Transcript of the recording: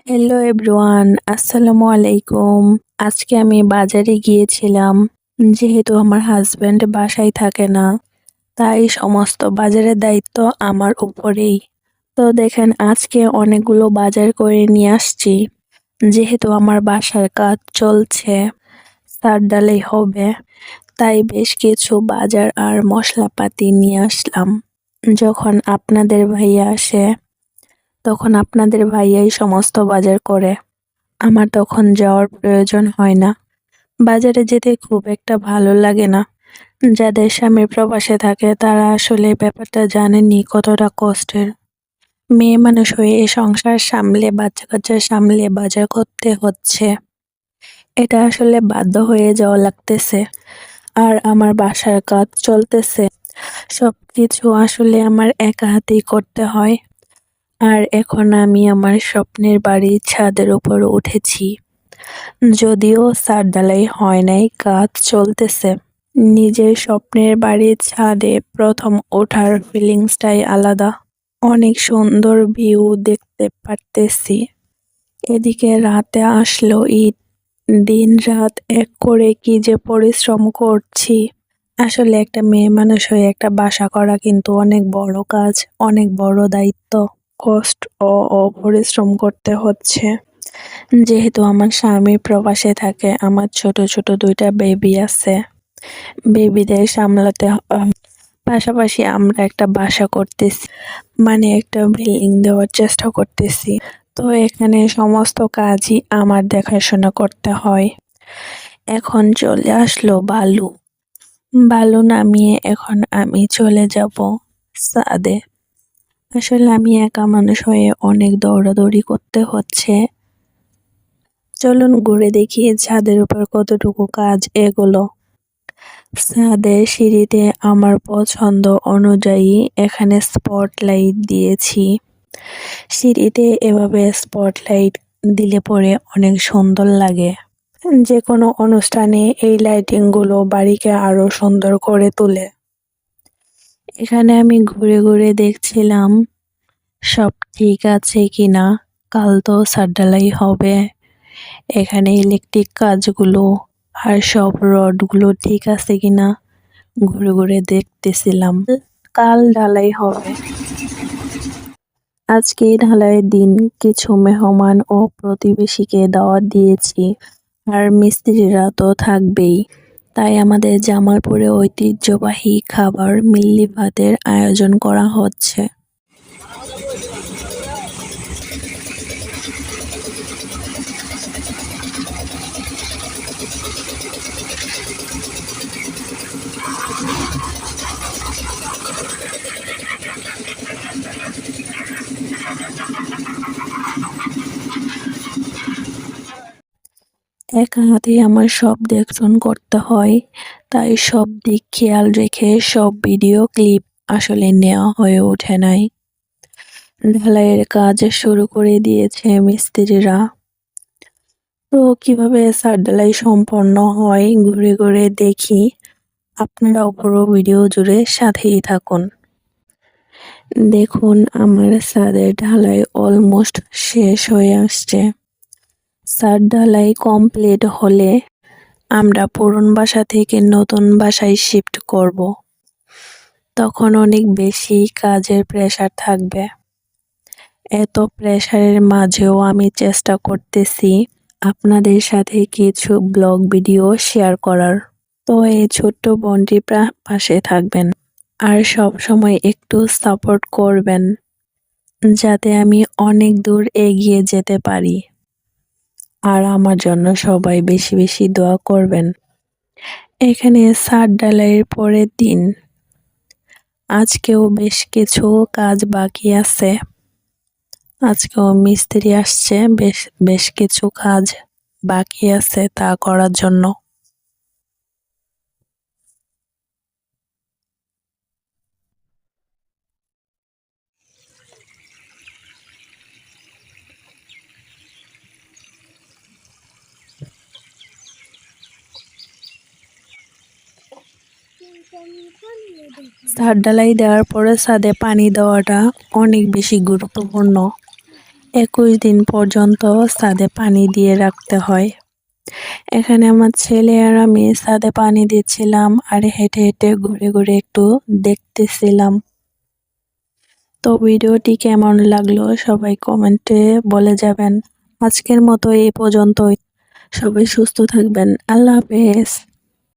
Hello everyone, আসসালামু আলাইকুম। আজকে আমি বাজারে গিয়েছিলাম। যেহেতু আমার হাজবেন্ড বাসায় থাকে না, তাই সমস্ত বাজারের দায়িত্ব আমার উপরেই। তো দেখেন, আজকে অনেকগুলো বাজার করে নিয়ে আসছি। যেহেতু আমার বাসার কাজ চলছে, ছাদ ঢালাই হবে, তাই বেশ কিছু বাজার আর মশলাপাতি নিয়ে আসলাম। যখন আপনাদের ভাইয়া আসে, তখন আপনাদের ভাইয়াই সমস্ত বাজার করে। আমার তখন যাওয়ার প্রয়োজন হয় না। বাজারে যেতে খুব একটা ভালো লাগে না। যাদের স্বামী প্রবাসে থাকে তারা আসলে ব্যাপারটা জানেনই কতটা কষ্টের। মেয়ে মানুষ হয়ে এই সংসার সামলে, বাচ্চা কাচ্চা সামলে বাজার করতে হচ্ছে। এটা আসলে বাধ্য হয়ে যাওয়া লাগতেছে। আর আমার বাসার কাজ চলতেছে, সবকিছু আসলে আমার একা হাতেই করতে হয়। আর এখন আমি আমার স্বপ্নের বাড়ির ছাদের উপর উঠেছি। যদিও ছাদ ঢালাই হয় নাই, কাজ চলতেছে। নিজের স্বপ্নের বাড়ির ছাদে প্রথম ওঠার ফিলিংসটাই আলাদা। অনেক সুন্দর ভিউ দেখতে পারতেছি। এদিকে রাতে আসলো ঈদ। দিন রাত এক করে কি যে পরিশ্রম করছি। আসলে একটা মেয়ে মানুষ হয়ে একটা বাসা করা কিন্তু অনেক বড় কাজ, অনেক বড় দায়িত্ব। কষ্ট ও পরিশ্রম করতে হচ্ছে। যেহেতু আমার স্বামী প্রবাসে থাকে, আমার ছোট ছোট দুইটা বেবি আছে, বেবিদের সামলাতে পাশাপাশি আমরা একটা বাসা করতেছি, মানে একটা বিল্ডিং দেওয়ার চেষ্টা করতেছি। তো এখানে সমস্ত কাজই আমার দেখাশোনা করতে হয়। এখন চলে আসলো বালু। বালু নামিয়ে এখন আমি চলে যাব ছাদে। আসলে আমি একা মানুষ হয়ে অনেক দৌড়াদৌড়ি করতে হচ্ছে। চলুন ঘুরে দেখি ছাদের উপর কতটুকু কাজ এগোলো। ছাদের সিঁড়িতে আমার পছন্দ অনুযায়ী এখানে স্পটলাইট দিয়েছি। সিঁড়িতে এভাবে স্পটলাইট দিলে পরে অনেক সুন্দর লাগে। যে কোনো অনুষ্ঠানে এই লাইটিংগুলো বাড়িকে আরো সুন্দর করে তোলে। এখানে আমি ঘুরে ঘুরে দেখছিলাম সব ঠিক আছে কিনা। কাল তো ছাদ ঢালাই হবে। এখানে ইলেকট্রিক কাজগুলো আর সব রডগুলো ঠিক আছে কিনা ঘুরে ঘুরে দেখতেছিলাম। কাল ঢালাই হবে। আজকে ঢালাইয়ের দিন। কিছু মেহমান ও প্রতিবেশীকে দাওয়াত দিয়েছি, আর মিস্ত্রিরা তো থাকবেই। তাই আমাদের জামালপুরে ঐতিহ্যবাহী খাবার মিল্লি ভাতের আয়োজন করা হচ্ছে। একা হাতেই আমার সব দেখশন করতে হয়, তাই সব দিক খেয়াল রেখে সব ভিডিও ক্লিপ আসলে নেওয়া হয়ে ওঠে নাই। ঢালাইয়ের কাজ শুরু করে দিয়েছে মিস্ত্রিরা। তো কিভাবে ছাদ ঢালাই সম্পন্ন হয় ঘুরে ঘুরে দেখি। আপনারাও পুরো ভিডিও জুড়ে সাথেই থাকুন। দেখুন, আমার ছাদের ঢালাই অলমোস্ট শেষ হয়ে আসছে। ছাদ ঢালাই কমপ্লিট হলে আমরা পুরনো বাসা থেকে নতুন বাসায় শিফট করব। তখন অনেক বেশি কাজের প্রেসার থাকবে। এত প্রেসারের মাঝেও আমি চেষ্টা করতেছি আপনাদের সাথে কিছু ব্লগ ভিডিও শেয়ার করার। তো এই ছোট্ট বোনটির পাশে থাকবেন আর সব সময় একটু সাপোর্ট করবেন, যাতে আমি অনেক দূর এগিয়ে যেতে পারি। আর আমার জন্য সবাই বেশি বেশি দোয়া করবেন। এখানে ছাদ ঢালাইয়ের পরের দিন। আজকেও বেশ কিছু কাজ বাকি আছে। আজকেও মিস্ত্রি আসছে, বেশ কিছু কাজ বাকি আছে তা করার জন্য। ছাদ ঢালাই দেওয়ার পরে ছাদে পানি দেওয়াটা অনেক বেশি গুরুত্বপূর্ণ। 21 দিন পর্যন্ত ছাদে পানি দিয়ে রাখতে হয়। এখানে আমার ছেলে আর আমি ছাদে পানি দিচ্ছিলাম আর হেঁটে হেঁটে ঘুরে ঘুরে একটু দেখতেছিলাম। তো ভিডিওটি কেমন লাগলো সবাই কমেন্টে বলে যাবেন। আজকের মতো এই পর্যন্তই। সবাই সুস্থ থাকবেন। আল্লাহ হাফেজ।